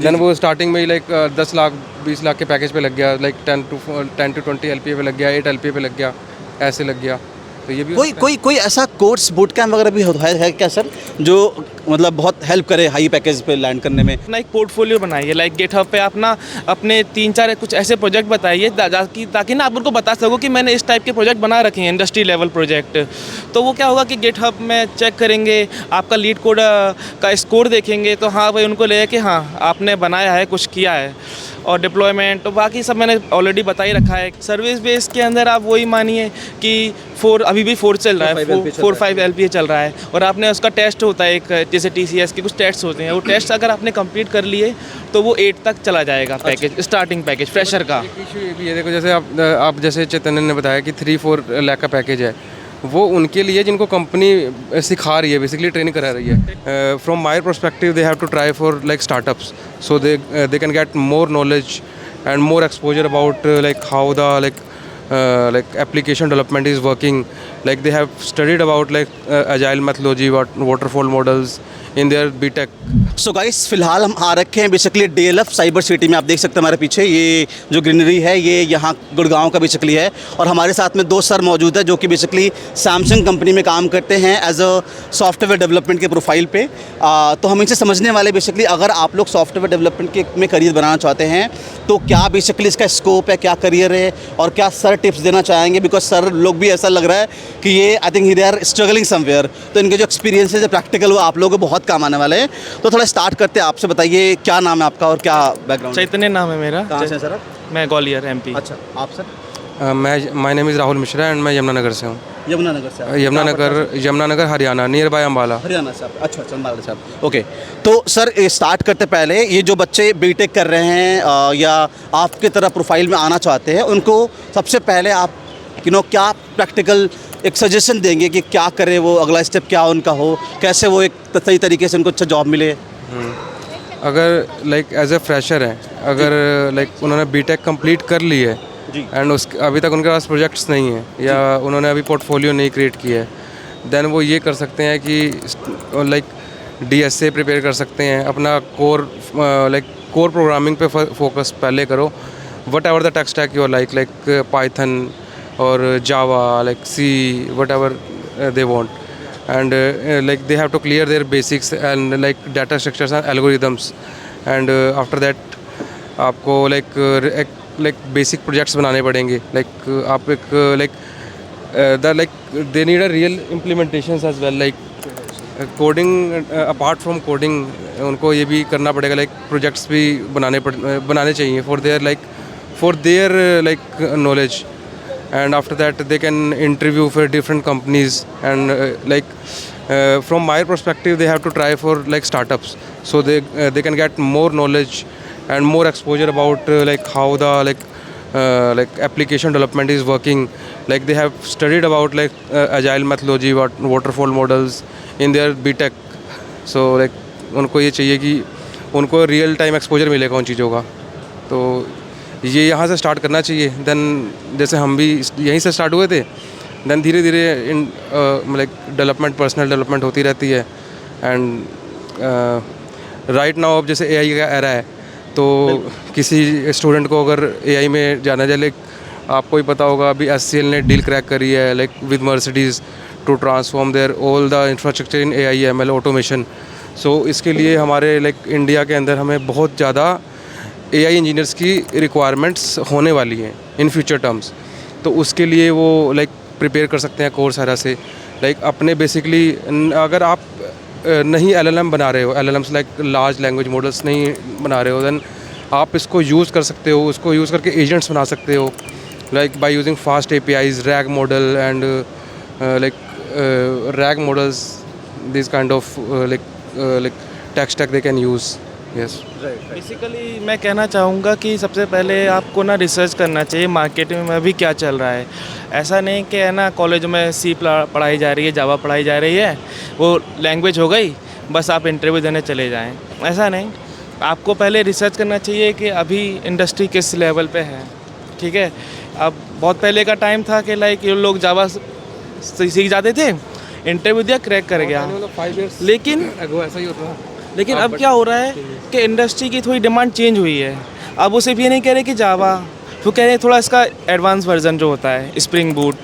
Then वो starting में ही like 10 lakh 20 lakh के पैकेज पे लग गया, लाइक 10 to 20 LPA पे लग गया, 8 LPA पे लग गया, ऐसे लग गया। तो ये भी कोई कोई कोई ऐसा कोर्स बूट कैम्प वगैरह भी है क्या सर, जो मतलब बहुत हेल्प करे हाई पैकेज पे लैंड करने में? अपना एक पोर्टफोलियो बनाइए, लाइक गिटहब पे अपना अपने 3-4 कुछ ऐसे प्रोजेक्ट बताइए ताकि ना आप उनको बता सको कि मैंने इस टाइप के प्रोजेक्ट बना रखे हैं, इंडस्ट्री लेवल प्रोजेक्ट। तो वो क्या होगा कि गिटहब में चेक करेंगे, आपका लीड कोड का स्कोर देखेंगे, तो हाँ भाई उनको लगेगा कि हाँ आपने बनाया है, कुछ किया है। और डिप्लॉयमेंट तो बाकी सब मैंने ऑलरेडी बता ही रखा है। सर्विस बेस के अंदर आप वही मानिए कि अभी भी 4 चल रहा है, 4-5 LPA चल रहा है, और आपने उसका टेस्ट होता है एक, जैसे TCS के कुछ टेस्ट होते हैं, वो टेस्ट अगर आपने कंप्लीट कर लिए तो वो 8 तक चला जाएगा पैकेज, स्टार्टिंग पैकेज फ्रेशर का। एक इशू ये भी है, देखो जैसे आप जैसे चैतन्य ने बताया कि 3-4 लाख का पैकेज है, वो उनके लिए जिनको कंपनी सिखा रही है, बेसिकली ट्रेनिंग करा रही है। From my perspective they have to try for like startups, so they can get more knowledge and more exposure about like how the like application development is working. Like they have studied about like agile methodology, waterfall models in their BTech. So guys फिलहाल हम आ रखे हैं basically DLF cyber city में। आप देख सकते हैं हमारे पीछे ये जो ग्रीनरी है ये यहाँ गुड़गांव का बेसिकली है, और हमारे साथ में 2 सर मौजूद है जो कि बेसिकली सैमसंग कंपनी में काम करते हैं एज अ सॉफ्टवेयर डेवलपमेंट के प्रोफाइल पे। तो हम इनसे समझने वाले बेसिकली अगर आप लोग सॉफ्टवेयर डेवलपमेंट के में करियर बनाना चाहते हैं तो क्या बेसिकली इसका स्कोप है, क्या करियर है, और क्या सर टिप्स देना चाहेंगे, बिकॉज सर लोग भी ऐसा लग रहा है कि ये I think they are struggling somewhere. तो इनके जो एक्सपीरियंसेस है प्रैक्टिकल वो आप लोगों को बहुत काम आने वाले हैं। तो थोड़ा स्टार्ट करते हैं आपसे, बताइए क्या नाम है आपका और क्या बैकग्राउंड? चैतन्य नाम है मेरा। कहाँ से सर आप? मैं ग्वालियर MP। अच्छा, आप sir? My name is Rahul Mishra and मैं यमुनानगर से हूँ। यमुनानगर से आप? Yamunanagar Haryana, near by Ambala. हरियाणा से आप? अच्छा अम्बाला से आप। ओके, तो सर स्टार्ट करते पहले ये जो बच्चे बीटेक कर रहे हैं या आपकी तरह प्रोफाइल में आना चाहते हैं, उनको सबसे पहले आप क्या प्रैक्टिकल एक सजेशन देंगे कि क्या करें, वो अगला स्टेप क्या उनका हो, कैसे वो एक सही तरीके से उनको अच्छा जॉब मिले? अगर लाइक एज ए फ्रेशर है, अगर लाइक उन्होंने बीटेक कंप्लीट कर ली है एंड अभी तक उनके पास प्रोजेक्ट्स नहीं है या उन्होंने अभी पोर्टफोलियो नहीं क्रिएट किया है, देन वो ये कर सकते हैं कि लाइक DSA प्रिपेयर कर सकते हैं। अपना कोर प्रोग्रामिंग पे फोकस पहले करो, whatever the tech stack you're like Python और Java, like C, whatever they want, and like they have to clear their basics and like data structures and algorithms, and after that आपको like basic projects बनाने पड़ेंगे, like आप एक they need a real implementations as well, like coding apart from coding उनको ये भी करना पड़ेगा, like projects भी बनाने चाहिए for their knowledge, and after that they can interview for different companies, and from my perspective they have to try for like startups, so they can get more knowledge and more exposure about like how the like application development is working. Like they have studied about like agile methodology, waterfall models in their BTech, so like उनको ये चाहिए कि उनको real time exposure मिलेगा उन चीज़ों का, तो ये यहाँ से स्टार्ट करना चाहिए। देन जैसे हम भी यहीं से स्टार्ट हुए थे, देन धीरे धीरे लाइक डेवलपमेंट, पर्सनल डेवलपमेंट होती रहती है। एंड राइट नाउ अब जैसे AI का एरा है, तो किसी स्टूडेंट को अगर AI में जाना जाए, लाइक आपको ही पता होगा अभी SCL ने डील क्रैक करी है like with Mercedes to transform their all the infrastructure in AI ML automation. So इसके लिए हमारे लाइक इंडिया के अंदर हमें बहुत ज़्यादा AI इंजीनियर्स की रिक्वायरमेंट्स होने वाली हैं इन फ्यूचर टर्म्स, तो उसके लिए वो लाइक प्रिपेयर कर सकते हैं कोर्सेरा से। लाइक अपने बेसिकली अगर आप नहीं LLM बना रहे हो, LLMs like large language models नहीं बना रहे हो, देन आप इसको यूज़ कर सकते हो, उसको यूज़ करके एजेंट्स बना सकते हो, like by using fast APIs, RAG model and like RAG models, this kind of like tech stack they can use. Yes. Basically मैं कहना चाहूँगा कि सबसे पहले आपको ना रिसर्च करना चाहिए मार्केट में अभी क्या चल रहा है। ऐसा नहीं कि है ना कॉलेज में C पढ़ाई जा रही है, जावा पढ़ाई जा रही है, वो लैंग्वेज हो गई, बस आप इंटरव्यू देने चले जाएं, ऐसा नहीं। आपको पहले रिसर्च करना चाहिए कि अभी इंडस्ट्री किस लेवल पे है, ठीक है। अब बहुत पहले का टाइम था कि लाइक ये लोग जावा सीख जाते थे, इंटरव्यू दिया, क्रैक कर गया, लेकिन अब क्या हो रहा है कि इंडस्ट्री की थोड़ी डिमांड चेंज हुई है। अब वो सिर्फ ये नहीं कह रहे कि जावा, वो कह रहे हैं थोड़ा इसका एडवांस वर्जन जो होता है स्प्रिंग बूट,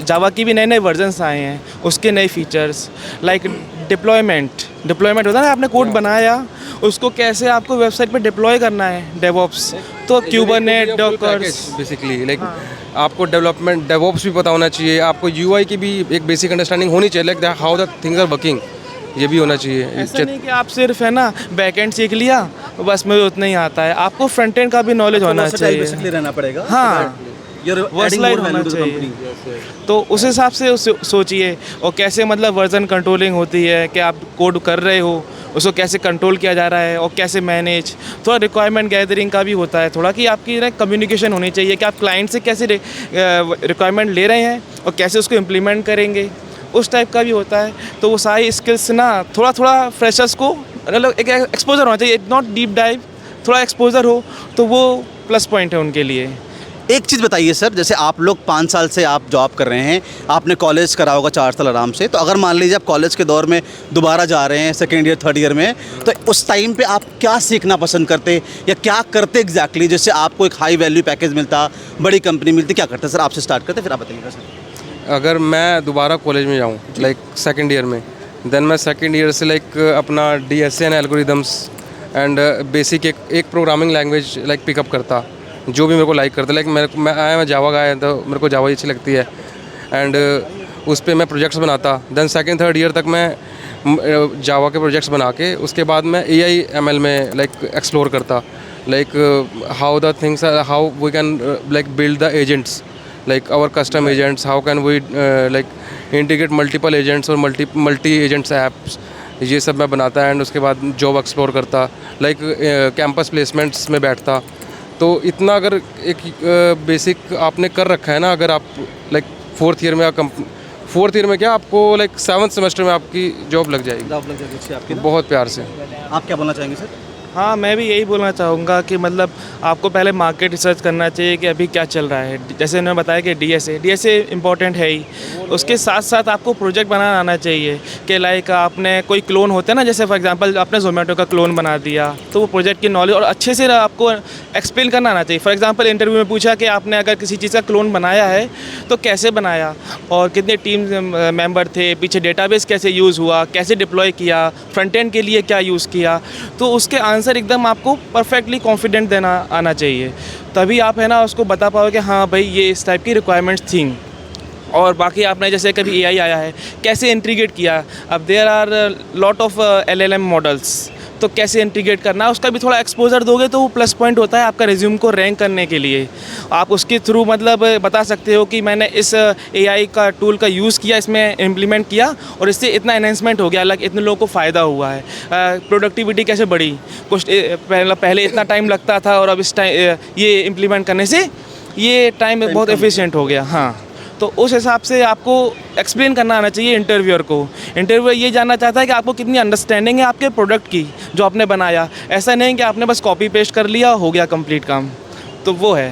जावा की भी नए नए वर्जन्स आए हैं, उसके नए फीचर्स लाइक डिप्लॉयमेंट होता है ना, आपने कोड बनाया उसको कैसे आपको वेबसाइट पे डिप्लॉय करना है, डेवऑप्स, तो क्यूबरनेट, डॉकर्स बेसिकली लाइक आपको डेवलपमेंट डेवऑप्स भी पता होना चाहिए, आपको यूआई की भी एक बेसिक अंडरस्टैंडिंग होनी चाहिए, like how the things are working, ये भी होना चाहिए। ऐसा नहीं कि आप सिर्फ है ना बैकएंड सीख लिया बस मुझे उतना ही आता है, आपको फ्रंट एंड का भी नॉलेज होना चाहिए। बेसिकली रहना पड़ेगा। हाँ, वर्सलाइट होना चाहिए। तो उस हिसाब से सोचिए, और कैसे मतलब वर्जन कंट्रोलिंग होती है कि आप कोड कर रहे हो उसको कैसे कंट्रोल किया जा रहा है और कैसे मैनेज, थोड़ा रिक्वायरमेंट गैदरिंग का भी होता है थोड़ा, कि आपकी ना कम्युनिकेशन होनी चाहिए कि आप क्लाइंट से कैसे रिक्वायरमेंट ले रहे हैं और कैसे उसको इम्प्लीमेंट करेंगे, उस टाइप का भी होता है। तो वो सारी स्किल्स ना थोड़ा थोड़ा फ्रेशर्स को मतलब एक एक्सपोजर होना चाहिए, नॉट डीप डाइव, थोड़ा एक्सपोजर हो तो वो प्लस पॉइंट है उनके लिए। एक चीज़ बताइए सर, जैसे आप लोग 5 साल से आप जॉब कर रहे हैं, आपने कॉलेज करा होगा 4 साल आराम से, तो अगर मान लीजिए आप कॉलेज के दौर में दोबारा जा रहे हैं सेकेंड ईयर थर्ड ईयर में, तो उस टाइम पे आप क्या सीखना पसंद करते या क्या करते एग्जैक्टली, जिससे आपको एक हाई वैल्यू पैकेज मिलता, बड़ी कंपनी मिलती, क्या करते सर? आपसे स्टार्ट करते फिर आप बताइएगा सर। अगर मैं दोबारा कॉलेज में जाऊँ लाइक सेकंड ईयर में, देन मैं सेकंड ईयर से लाइक अपना DSA and algorithms and basic एक प्रोग्रामिंग लैंग्वेज लाइक पिकअप करता, जो भी मेरे को लाइक करता है। लाइक मैं जावा का आया तो मेरे को जावा अच्छी लगती है, एंड उस पर मैं प्रोजेक्ट्स बनाता। देन सेकंड थर्ड ईयर तक मैं जावा के प्रोजेक्ट्स बना के उसके बाद मैं AI ML में लाइक एक्सप्लोर करता, like how the things how we can like build the agents, like our custom agents, how can we like integrate multiple agents और multi agents apps, ये सब मैं बनाता। एंड उसके बाद जॉब एक्सप्लोर करता, लाइक कैंपस प्लेसमेंट्स में बैठता। तो इतना अगर एक बेसिक आपने कर रखा है ना, अगर आप लाइक फोर्थ ईयर में क्या आपको लाइक 7th सेमेस्टर में आपकी जॉब लग जाएगी आपकी बहुत प्यार से। आप क्या बोलना चाहेंगे सर? हाँ, मैं भी यही बोलना चाहूँगा कि मतलब आपको पहले मार्केट रिसर्च करना चाहिए कि अभी क्या चल रहा है। जैसे उन्होंने बताया कि DSA इंपॉर्टेंट है ही, उसके साथ साथ आपको प्रोजेक्ट बनाना आना चाहिए कि लाइक आपने कोई क्लोन होता है ना, जैसे फॉर एग्जांपल आपने जोमेटो का क्लोन बना दिया, तो वो प्रोजेक्ट की नॉलेज और अच्छे से आपको एक्सप्लेन करना आना चाहिए। फॉर एग्जांपल इंटरव्यू में पूछा कि आपने अगर किसी चीज़ का क्लोन बनाया है तो कैसे बनाया और कितने टीम मेंबर थे, पीछे डेटाबेस कैसे यूज़ हुआ, कैसे डिप्लॉय किया, फ्रंट एंड के लिए क्या यूज़ किया, तो उसके आंसर एकदम आपको परफेक्टली कॉन्फिडेंट देना आना चाहिए। तभी आप है ना उसको बता पाओगे कि हाँ भाई ये इस टाइप की रिक्वायरमेंट्स थी। और बाकी आपने जैसे कभी AI आया है कैसे इंटीग्रेट किया, अब there are lot of LLM models, तो कैसे इंटीग्रेट करना है उसका भी थोड़ा एक्सपोजर दोगे तो वो प्लस पॉइंट होता है आपका रिज्यूम को रैंक करने के लिए। आप उसके थ्रू मतलब बता सकते हो कि मैंने इस AI का टूल का यूज़ किया, इसमें इम्प्लीमेंट किया और इससे इतना एनहेंसमेंट हो गया, लाइक इतने लोगों को फ़ायदा हुआ है, प्रोडक्टिविटी कैसे बढ़ी, कुछ पहले इतना टाइम लगता था और अब इस टाइम ये इम्प्लीमेंट करने से ये टाइम बहुत एफिशिएंट हो गया। हाँ, तो उस हिसाब से आपको एक्सप्लेन करना आना चाहिए इंटरव्यूअर को। इंटरव्यूअर ये जानना चाहता है कि आपको कितनी अंडरस्टैंडिंग है आपके प्रोडक्ट की जो आपने बनाया, ऐसा नहीं कि आपने बस कॉपी पेस्ट कर लिया हो गया कंप्लीट काम, तो वो है।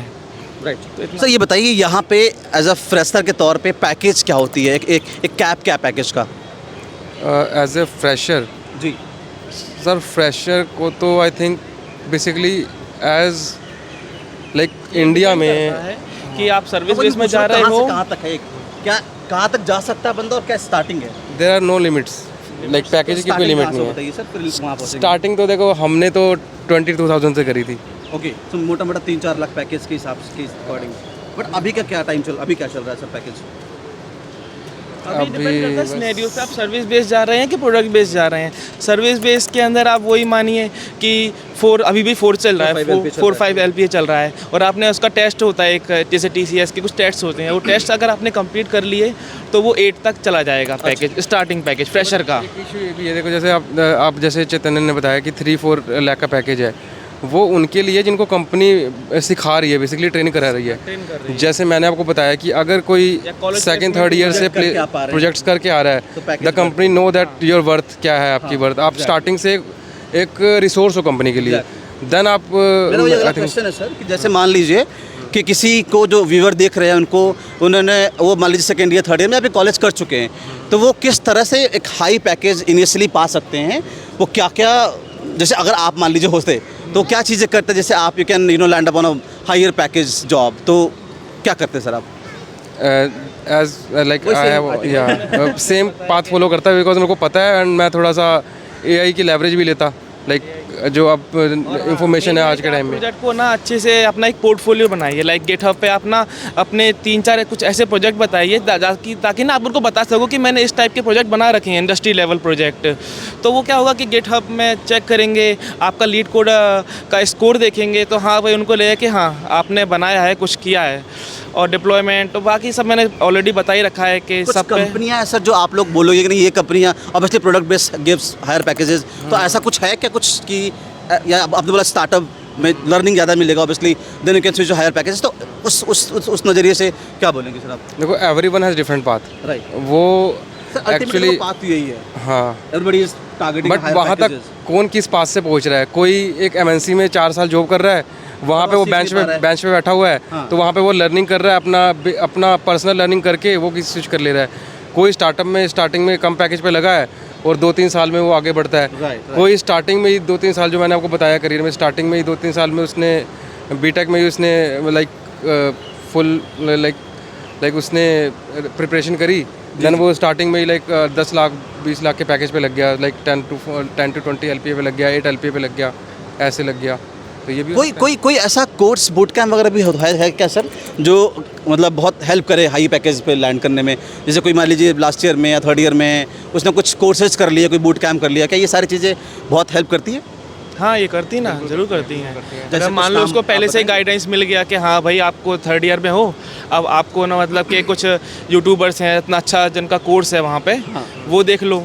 राइट सर, ये बताइए यहाँ पे एज अ फ्रेशर के तौर पे पैकेज क्या होती है, एक कैप क्या पैकेज का? एज ए फ्रेशर जी सर, फ्रेशर को तो I think basically as like India में कि आप सर्विस बेस में जा रहे हो, कहाँ तक है, क्या कहाँ तक जा सकता है बंदा और क्या स्टार्टिंग है? There are no limits, like package की कोई लिमिट नहीं है। बताइए सर, फिर वहाँ पहुँचेंगे। स्टार्टिंग तो देखो हमने तो 22,000 से करी थी। ओके, तो मोटा मोटा 3-4 लाख पैकेज के हिसाब के अकॉर्डिंग। बट अभी का क्या अभी क्या चल रहा है सर पैकेज? अभी डिपेंड करता है सिनेरियो पे, आप सर्विस बेस जा रहे हैं कि प्रोडक्ट बेस जा रहे हैं। सर्विस बेस के अंदर आप वही मानिए कि अभी भी 4 चल रहा है, 4-5 LPA चल रहा है और आपने उसका टेस्ट होता है एक, जैसे TCS के कुछ टेस्ट होते हैं, वो टेस्ट अगर आपने कंप्लीट कर लिए तो वो 8 तक चला जाएगा पैकेज, स्टार्टिंग पैकेज फ्रेशर का। इशू ये भी है, देखो जैसे आप जैसे चैतन्य ने बताया कि 3-4 लाख का पैकेज है, वो उनके लिए जिनको कंपनी सिखा रही है, बेसिकली ट्रेन करा रही है। जैसे मैंने आपको बताया कि अगर कोई सेकंड थर्ड ईयर से प्रोजेक्ट्स करके आ रहा है, the company know that your worth क्या है, आपकी वर्थ। आप स्टार्टिंग से एक रिसोर्स हो कंपनी के लिए, देन आप क्वेश्चन है सर कि जैसे मान लीजिए कि किसी को जो व्यूअर देख रहे हैं वो मान लीजिए सेकेंड ईयर थर्ड ईयर में अभी कॉलेज कर चुके हैं, तो वो किस तरह से एक हाई पैकेज इनिशियली पा सकते हैं, वो क्या क्या जैसे अगर आप मान लीजिए होते तो क्या चीज़ें करते, जैसे आप you can land up on a higher package job, तो क्या करते सर आप? As like I have same path follow करता है, बिकॉज मेरे को पता है एंड मैं थोड़ा सा एआई की लेवरेज भी लेता, लाइक जो अब इंफॉर्मेशन है आज के टाइम में। प्रोजेक्ट को ना अच्छे से अपना एक पोर्टफोलियो बनाइए, लाइक गेटहब पे अपना अपने 3-4 कुछ ऐसे प्रोजेक्ट बताइए ताकि ना आप उनको बता सको कि मैंने इस टाइप के प्रोजेक्ट बना रखे हैं, इंडस्ट्री लेवल प्रोजेक्ट। तो वो क्या होगा कि गेटहब में चेक करेंगे, आपका लीड कोड का स्कोर देखेंगे, तो हाँ भाई उनको लगेगा कि हाँ आपने बनाया है, कुछ किया है। और डिप्लॉयमेंट तो बाकी सब मैंने ऑलरेडी बता ही रखा है कि कुछ सब पे कंपनियां हैं सर जो आप लोग बोलोगे कि नहीं ये कंपनियां obviously product based gives higher packages, तो ऐसा कुछ है क्या कुछ कि, या आपने बोला स्टार्टअप में लर्निंग ज़्यादा मिलेगा obviously, then you can switch to higher packages, तो उस नज़रिए से क्या बोलेंगे सर आप? देखो everyone has different path, right, वो एक्चुअली एक्चुअली बात यही है, हाँ, एवरीबॉडी इज टारगेटिंग बट वहाँ तक कौन किस पास से पहुँच रहा है। कोई एक एमएनसी में 4 साल जॉब कर रहा है, वहाँ पे वो बेंच पे बैठा हुआ है, हाँ। तो वहाँ पे वो लर्निंग कर रहा है, अपना पर्सनल लर्निंग करके वो किसी स्विच कर ले रहा है। कोई स्टार्टअप में स्टार्टिंग में कम पैकेज पे लगा है और 2-3 साल में वो आगे बढ़ता है। Right. कोई स्टार्टिंग में ही 2-3 साल, जो मैंने आपको बताया करियर में स्टार्टिंग में ही 2-3 साल में उसने बीटेक में ही उसने लाइक फुल लाइक उसने प्रिपरेशन करी, देन वो स्टार्टिंग में ही लाइक 10 लाख 20 लाख के पैकेज पे लग गया, लाइक 10 to 20 LPA पे लग गया, 8 LPA पे लग गया, ऐसे लग गया। तो ये भी कोई ऐसा कोर्स बूट कैम्प वगैरह भी है क्या सर, जो मतलब बहुत हेल्प करे हाई पैकेज पे लैंड करने में? जैसे कोई मान लीजिए लास्ट ईयर में या थर्ड ईयर में उसने कुछ कोर्सेज कर लिया, कोई बूट कैम्प कर लिया, क्या ये सारी चीज़ें बहुत हेल्प करती है? हाँ ये करती ना, जरूर करती हैं। जैसे अगर मान कुछ लो काम उसको पहले आप से ही बताएंगे? गाइडेंस मिल गया कि हाँ भाई आपको 3rd ईयर में हो, अब आपको ना मतलब कि कुछ यूट्यूबर्स हैं इतना अच्छा जिनका कोर्स है वहाँ पे, वो देख लो,